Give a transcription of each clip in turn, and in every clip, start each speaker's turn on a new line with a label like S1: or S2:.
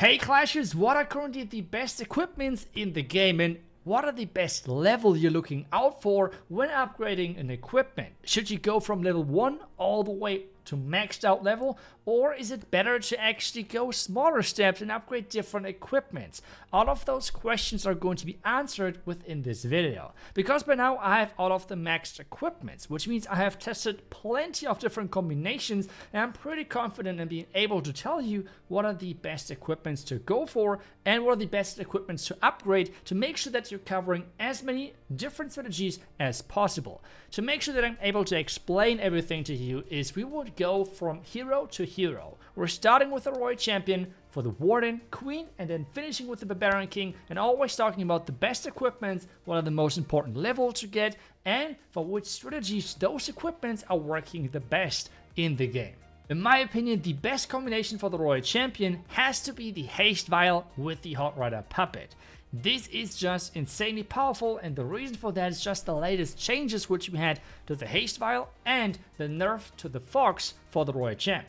S1: Hey Clashers, what are currently the best equipments in the game and what are the best level you're looking out for when upgrading an equipment? Should you go from level 1 all the way to maxed out level, or is it better to actually go smaller steps and upgrade different equipments? All of those questions are going to be answered within this video, because by now I have all of the maxed equipments, which means I have tested plenty of different combinations and I'm pretty confident in being able to tell you what are the best equipments to go for and what are the best equipments to upgrade to make sure that you're covering as many different strategies as possible. To make sure that I'm able to explain everything to you is we would go from hero to hero. We're starting with the Royal Champion for the Warden, Queen, and then finishing with the Barbarian King, and always talking about the best equipments, what are the most important levels to get, and for which strategies those equipments are working the best in the game. In my opinion, the best combination for the Royal Champion has to be the Haste Vial with the Hog Rider Puppet. This is just insanely powerful, and the reason for that is just the latest changes which we had to the Haste Vial and the nerf to the Fox for the Royal Champ.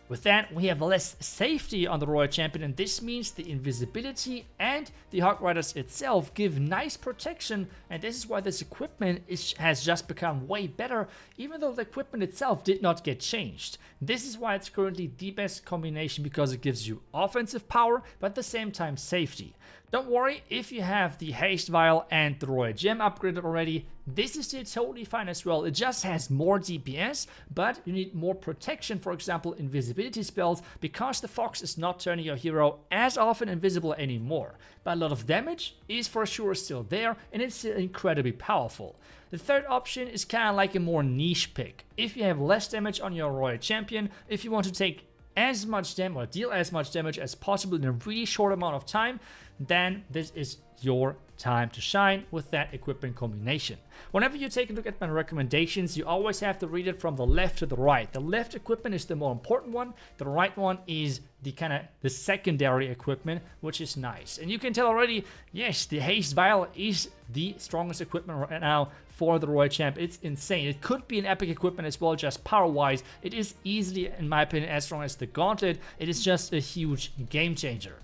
S1: With that, we have less safety on the Royal Champion, and this means the invisibility and the Hog Riders itself give nice protection, and this is why this equipment has just become way better, even though the equipment itself did not get changed. This is why it's currently the best combination, because it gives you offensive power, but at the same time safety. Don't worry if you have the Haste Vial and the Royal Gem upgraded already, this is still totally fine as well. It just has more DPS, but you need more protection, for example invisibility spells, because the Fox is not turning your hero as often invisible anymore. But a lot of damage is for sure still there, and it's still incredibly powerful. The third option is kind of like a more niche pick. If you have less damage on your Royal Champion, if you want to take as much damage or deal as much damage as possible in a really short amount of time, then this is your time to shine with that equipment combination. Whenever you take a look at my recommendations, you always have to read it from the left to the right. The left equipment is the more important one, the right one is the secondary equipment, which is nice. And you can tell already, yes, the Haste Vial is the strongest equipment right now for the Royal Champ. It's insane. It could be an epic equipment as well, just power-wise. It is easily, in my opinion, as strong as the Gauntlet. It is just a huge game changer.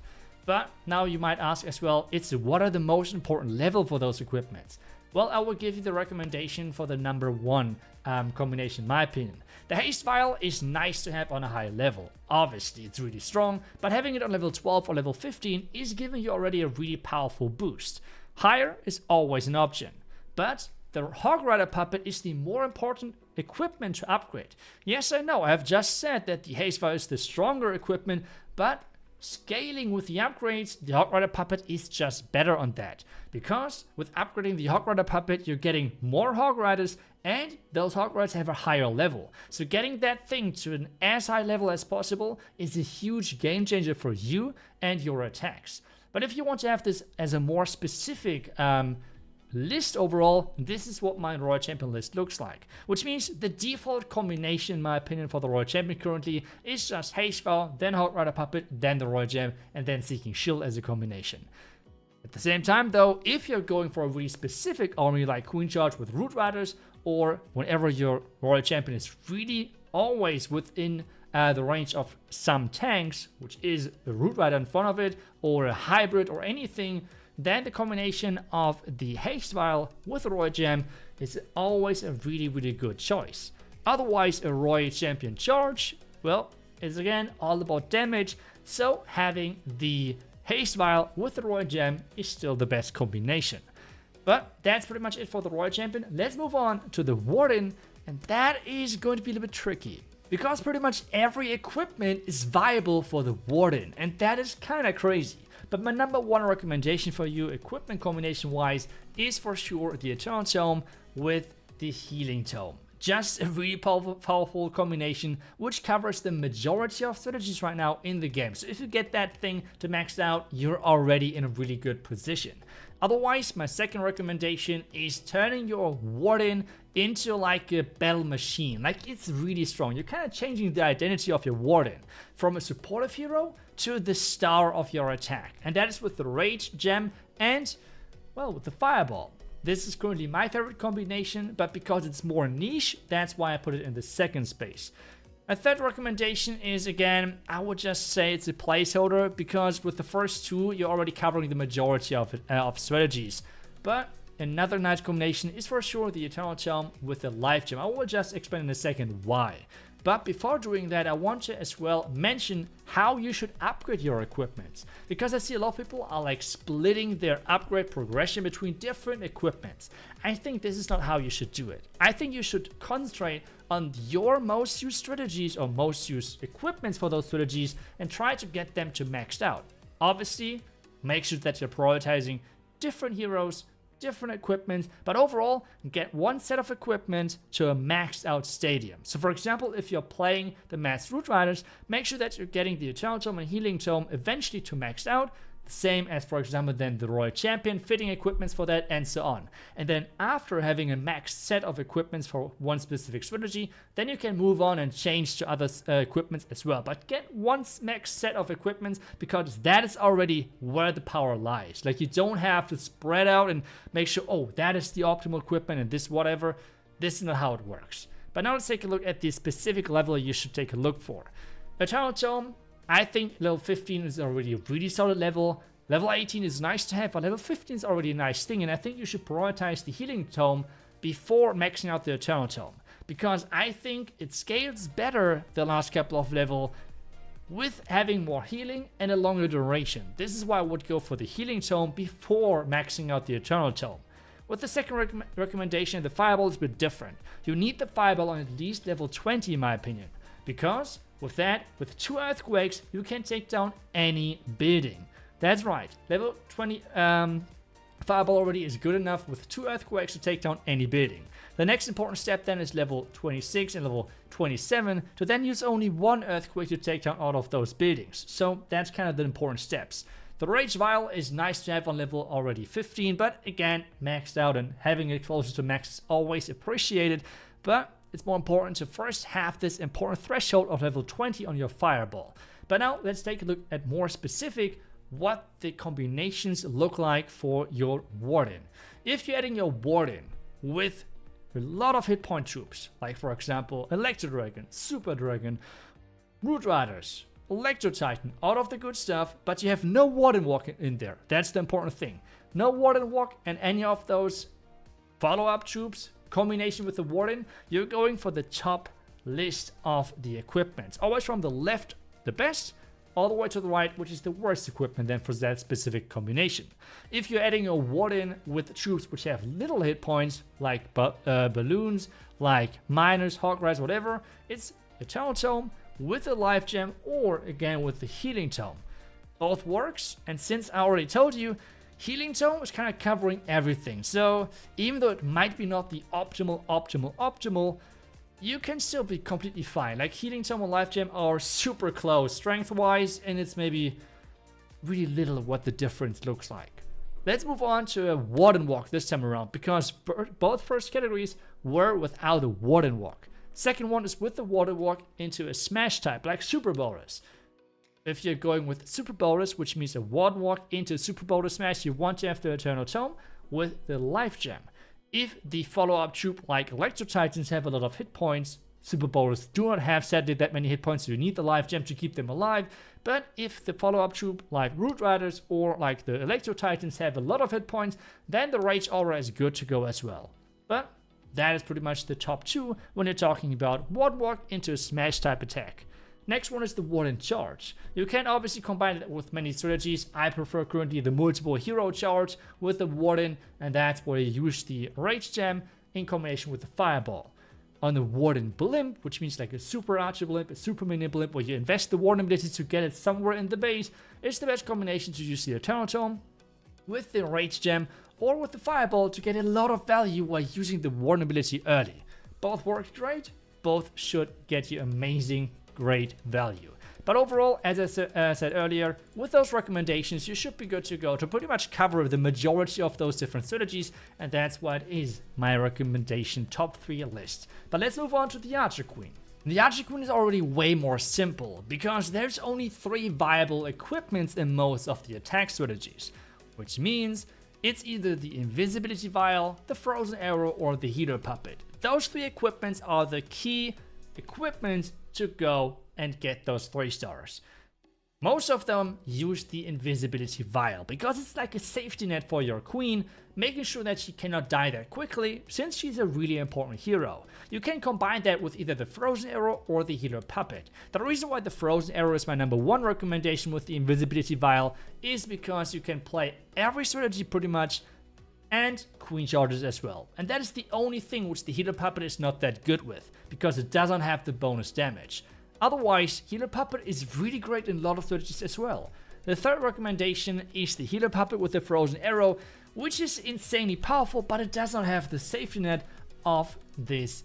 S1: But now you might ask as well, what are the most important level for those equipments? Well, I will give you the recommendation for the number 1 combination in my opinion. The Haste Vial is nice to have on a high level. Obviously, it's really strong, but having it on level 12 or level 15 is giving you already a really powerful boost. Higher is always an option, but the Hog Rider Puppet is the more important equipment to upgrade. Yes, I know, I have just said that the Haste Vial is the stronger equipment, but scaling with the upgrades, the Hog Rider Puppet is just better on that. Because with upgrading the Hog Rider Puppet, you're getting more Hog Riders, and those Hog Riders have a higher level. So getting that thing to an as high level as possible is a huge game changer for you and your attacks. But if you want to have this as a more specific list overall, this is what my Royal Champion list looks like. Which means the default combination, in my opinion, for the Royal Champion currently is just Haste Vial, then Hog Rider Puppet, then the Royal Gem, and then Seeking Shield as a combination. At the same time though, if you're going for a really specific army like Queen Charge with Root Riders, or whenever your Royal Champion is really always within the range of some tanks, which is a Root Rider in front of it, or a hybrid or anything, then the combination of the Haste Vial with the Royal Gem is always a really good choice. Otherwise, a Royal Champion Charge, well, is again all about damage, so having the Haste Vial with the Royal Gem is still the best combination. But that's pretty much it for the Royal Champion. Let's move on to the Warden, and that is going to be a little bit tricky, because pretty much every equipment is viable for the Warden, and that is kind of crazy. But my number 1 recommendation for you, equipment combination wise, is for sure the Eternal Tome with the Healing Tome. Just a really powerful combination which covers the majority of strategies right now in the game. So if you get that thing to max out, you're already in a really good position. Otherwise, my second recommendation is turning your Warden into like a battle machine. Like, it's really strong. You're kind of changing the identity of your Warden from a supportive hero to the star of your attack. And that is with the Rage Gem and, well, with the Fireball. This is currently my favorite combination, but because it's more niche, that's why I put it in the second space. A third recommendation is, again, I would just say it's a placeholder, because with the first two, you're already covering the majority of strategies. But another nice combination is for sure the Eternal Tome with the Life Gem. I will just explain in a second why. But before doing that, I want to as well mention how you should upgrade your equipment. Because I see a lot of people are like splitting their upgrade progression between different equipments. I think this is not how you should do it. I think you should concentrate on your most used strategies or most used equipments for those strategies and try to get them to maxed out. Obviously, make sure that you're prioritizing different heroes, different equipment, but overall get one set of equipment to a maxed out stadium. So for example, if you're playing the Masked Root Riders, make sure that you're getting the Eternal Tome and Healing Tome eventually to maxed out, same as for example then the Royal Champion, fitting equipments for that, and so on. And then after having a maxed set of equipments for one specific strategy, then you can move on and change to other equipments as well. But get one maxed set of equipments, because that is already where the power lies. Like, you don't have to spread out and make sure, oh, that is the optimal equipment and this whatever. This is not how it works. But now let's take a look at the specific level you should take a look for. Eternal Tome, I think level 15 is already a really solid level. Level 18 is nice to have, but level 15 is already a nice thing, and I think you should prioritize the Healing Tome before maxing out the Eternal Tome, because I think it scales better the last couple of levels with having more healing and a longer duration. This is why I would go for the Healing Tome before maxing out the Eternal Tome. With the second recommendation, the Fireball is a bit different. You need the Fireball on at least level 20 in my opinion, because with that, with 2 Earthquakes, you can take down any building. That's right, level 20 Fireball already is good enough with 2 Earthquakes to take down any building. The next important step then is level 26 and level 27 to then use only 1 Earthquake to take down all of those buildings. So that's kind of the important steps. The Rage Vial is nice to have on level already 15, but again, maxed out, and having it closer to max is always appreciated. But it's more important to first have this important threshold of level 20 on your Fireball. But now let's take a look at more specific what the combinations look like for your Warden. If you're adding your Warden with a lot of hit point troops, like for example Electro Dragon, Super Dragon, Root Riders, Electro Titan, all of the good stuff, but you have no Warden Walk in there. That's the important thing. No Warden Walk and any of those follow-up troops combination with the Warden, you're going for the top list of the equipment. Always from the left, the best, all the way to the right, which is the worst equipment then for that specific combination. If you're adding a Warden with troops which have little hit points, like balloons, like miners, hog rides, whatever, it's Eternal Tome with a Life Gem, or again with the Healing Tome. Both works, and since I already told you, Healing Tome is kind of covering everything, so even though it might be not the optimal, you can still be completely fine. Like, Healing Tome and Life Gem are super close strength-wise, and it's maybe really little what the difference looks like. Let's move on to a Warden Walk this time around, because both first categories were without a Warden Walk. Second one is with the Warden Walk into a Smash type, like Super Bowlers. If you're going with Super Bowlers, which means a Warden Walk into Super Bowler Smash, you want to have the Eternal Tome with the Life Gem. If the follow-up troop like Electro Titans have a lot of hit points, Super Bowlers do not have sadly that many hit points, so you need the Life Gem to keep them alive. But if the follow-up troop like Root Riders or like the Electro Titans have a lot of hit points, then the Rage Aura is good to go as well. But that is pretty much the top two when you're talking about Warden Walk into a Smash type attack. Next one is the Warden Charge. You can obviously combine it with many strategies. I prefer currently the multiple hero charge with the Warden, and that's where you use the Rage Gem in combination with the Fireball. On the Warden Blimp, which means like a super archer blimp, a super mini blimp, where you invest the Warden ability to get it somewhere in the base, it's the best combination to use the Eternal Tome with the Rage Gem or with the Fireball to get a lot of value while using the Warden ability early. Both work great, both should get you amazing, great value. But overall, as I said earlier, with those recommendations, you should be good to go to pretty much cover the majority of those different strategies, and that's why it is my recommendation top 3 list. But let's move on to the Archer Queen. The Archer Queen is already way more simple, because there's only 3 viable equipments in most of the attack strategies, which means it's either the Invisibility Vial, the Frozen Arrow, or the Healer Puppet. Those 3 equipments are the key equipment to go and get those 3 stars. Most of them use the invisibility vial because it's like a safety net for your queen, making sure that she cannot die that quickly since she's a really important hero. You can combine that with either the frozen arrow or the healer puppet. The reason why the frozen arrow is my number 1 recommendation with the invisibility vial is because you can play every strategy pretty much and queen charges as well. And that is the only thing which the healer puppet is not that good with because it doesn't have the bonus damage. Otherwise, Healer Puppet is really great in a lot of strategies as well. The third recommendation is the Healer Puppet with the Frozen Arrow, which is insanely powerful, but it does not have the safety net of this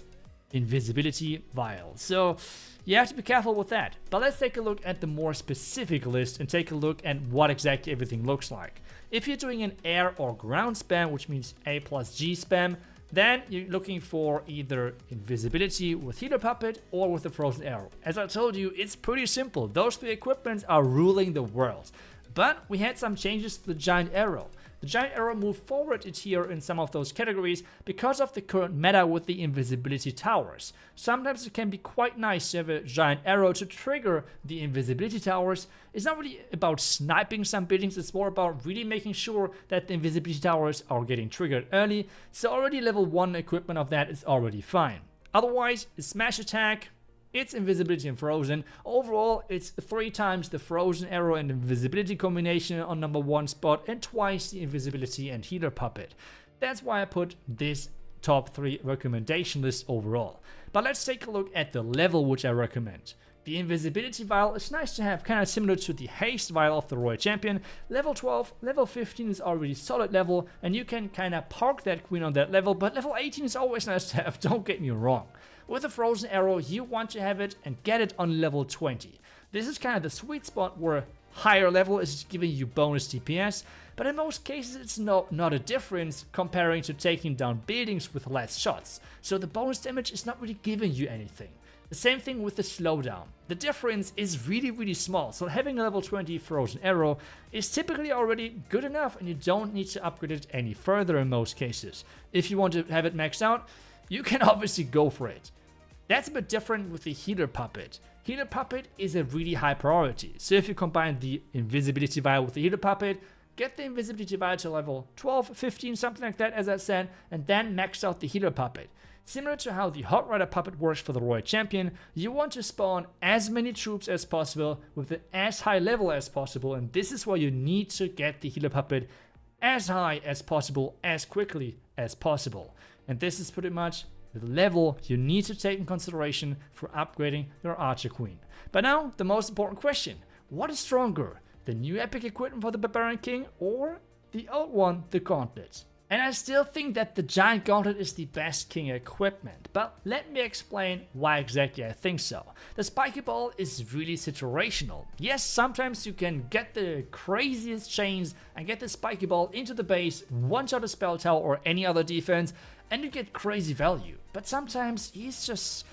S1: invisibility vial. So you have to be careful with that. But let's take a look at the more specific list and take a look at what exactly everything looks like. If you're doing an air or ground spam, which means A plus G spam, then you're looking for either invisibility with Healer Puppet or with the Frozen Arrow. As I told you, it's pretty simple. Those 3 equipments are ruling the world. But we had some changes to the Giant Arrow. The Giant Arrow moved forward its tier in some of those categories because of the current meta with the invisibility towers. Sometimes it can be quite nice to have a Giant Arrow to trigger the invisibility towers. It's not really about sniping some buildings, it's more about really making sure that the invisibility towers are getting triggered early, so already level 1 equipment of that is already fine. Otherwise, a smash attack, it's invisibility and frozen. Overall, it's 3 times the frozen arrow and invisibility combination on number 1 spot and twice the invisibility and healer puppet. That's why I put this top 3 recommendation list overall. But let's take a look at the level which I recommend. The invisibility vial is nice to have, kind of similar to the haste vial of the Royal Champion. Level 12, level 15 is already solid level, and you can kind of park that queen on that level, but level 18 is always nice to have, don't get me wrong. With the frozen arrow, you want to have it and get it on level 20. This is kind of the sweet spot where higher level is giving you bonus DPS, but in most cases it's not a difference comparing to taking down buildings with less shots, so the bonus damage is not really giving you anything. The same thing with the slowdown. The difference is really small, so having a level 20 frozen arrow is typically already good enough and you don't need to upgrade it any further in most cases. If you want to have it maxed out, you can obviously go for it. That's a bit different with the Healer Puppet. Healer Puppet is a really high priority, so if you combine the invisibility vial with the Healer Puppet, get the invisibility vial to level 12, 15, something like that as I said, and then max out the Healer Puppet. Similar to how the Hot Rider Puppet works for the Royal Champion, you want to spawn as many troops as possible with an as high level as possible, and this is why you need to get the Healer Puppet as high as possible, as quickly as possible. And this is pretty much the level you need to take in consideration for upgrading your Archer Queen. But now, the most important question. What is stronger? The new epic equipment for the Barbarian King or the old one, the Gauntlet? And I still think that the Giant Gauntlet is the best king equipment, but let me explain why exactly I think so. The Spiky Ball is really situational. Yes, sometimes you can get the craziest chains and get the Spiky Ball into the base, one-shot a spell tower or any other defense, and you get crazy value. But sometimes he's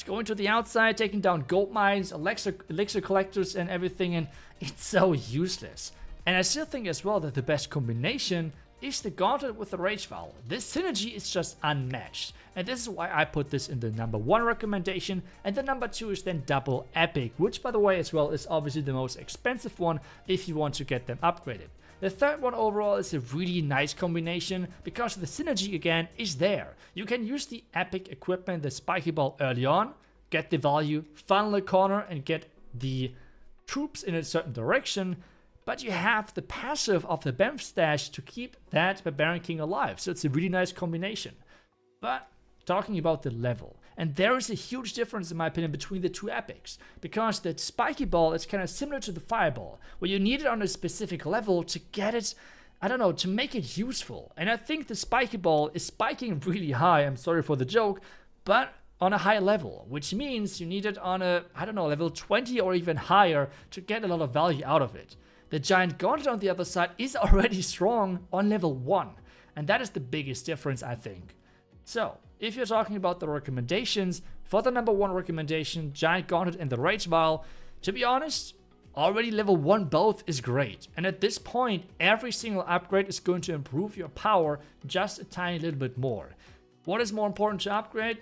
S1: going to the outside, taking down gold mines, elixir collectors and everything, and it's so useless. And I still think as well that the best combination is the Gauntlet with the Rage Vial. This synergy is just unmatched, and this is why I put this in the number 1 recommendation, and the number 2 is then Double Epic, which by the way as well is obviously the most expensive one if you want to get them upgraded. The third one overall is a really nice combination because the synergy again is there. You can use the epic equipment, the Spiky Ball early on, get the value, funnel a corner and get the troops in a certain direction, but you have the passive of the Bamf stash to keep that Barbarian King alive, so it's a really nice combination. But talking about the level, and there is a huge difference in my opinion between the 2 epics, because the Spiky Ball is kind of similar to the Fireball, where you need it on a specific level to get it, I don't know, to make it useful. And I think the Spiky Ball is spiking really high, I'm sorry for the joke, but on a high level, which means you need it on a, I don't know, level 20 or even higher to get a lot of value out of it. The Giant Gauntlet on the other side is already strong on level 1, and that is the biggest difference I think. So, if you're talking about the recommendations, for the number 1 recommendation, Giant Gauntlet and the Rage Vial, to be honest, already level 1 both is great, and at this point, every single upgrade is going to improve your power just a tiny little bit more. What is more important to upgrade?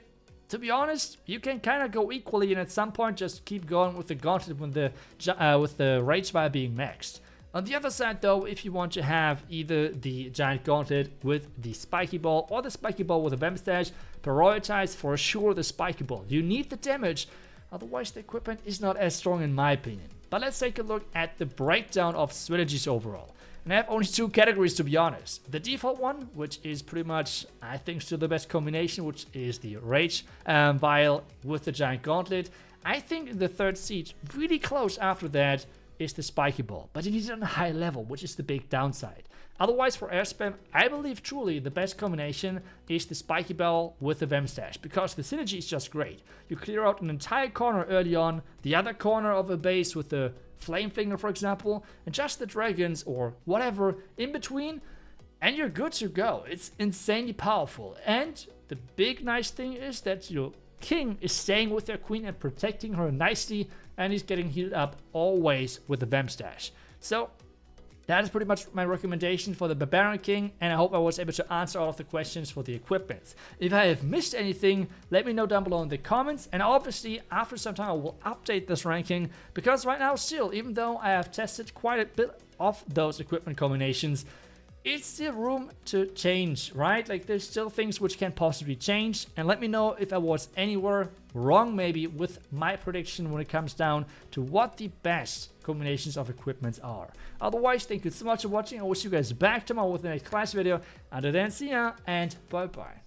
S1: to be honest, you can kind of go equally, and at some point just keep going with the Gauntlet with the Rage Fire being maxed. On the other side though, if you want to have either the Giant Gauntlet with the Spiky Ball or the Spiky Ball with a Vamp Stash, prioritize for sure the Spiky Ball. You need the damage, otherwise the equipment is not as strong in my opinion. But let's take a look at the breakdown of strategies overall. And I have only 2 categories to be honest. The default one, which is pretty much, I think, still the best combination, which is the Rage Vial with the Giant Gauntlet. I think in the 3rd seat, really close after that, is the Spiky Ball, but you need it on a high level, which is the big downside. Otherwise, for air spam, I believe truly the best combination is the Spiky Ball with the Vamp Stash, because the synergy is just great. You clear out an entire corner early on, the other corner of a base with the Flame Flinger, for example, and just the dragons or whatever in between, and you're good to go. It's insanely powerful. And the big nice thing is that your king is staying with their queen and protecting her nicely, and he's getting healed up always with the Vamp Stash. So that is pretty much my recommendation for the Barbarian King, and I hope I was able to answer all of the questions for the equipments. If I have missed anything, let me know down below in the comments, and obviously after some time I will update this ranking, because right now still, even though I have tested quite a bit of those equipment combinations, it's still room to change, right? Like there's still things which can possibly change, and let me know if I was anywhere wrong maybe with my prediction when it comes down to what the best combinations of equipments are. Otherwise, thank you so much for watching. I wish you guys back tomorrow with the next class video. Until then, see ya and bye bye.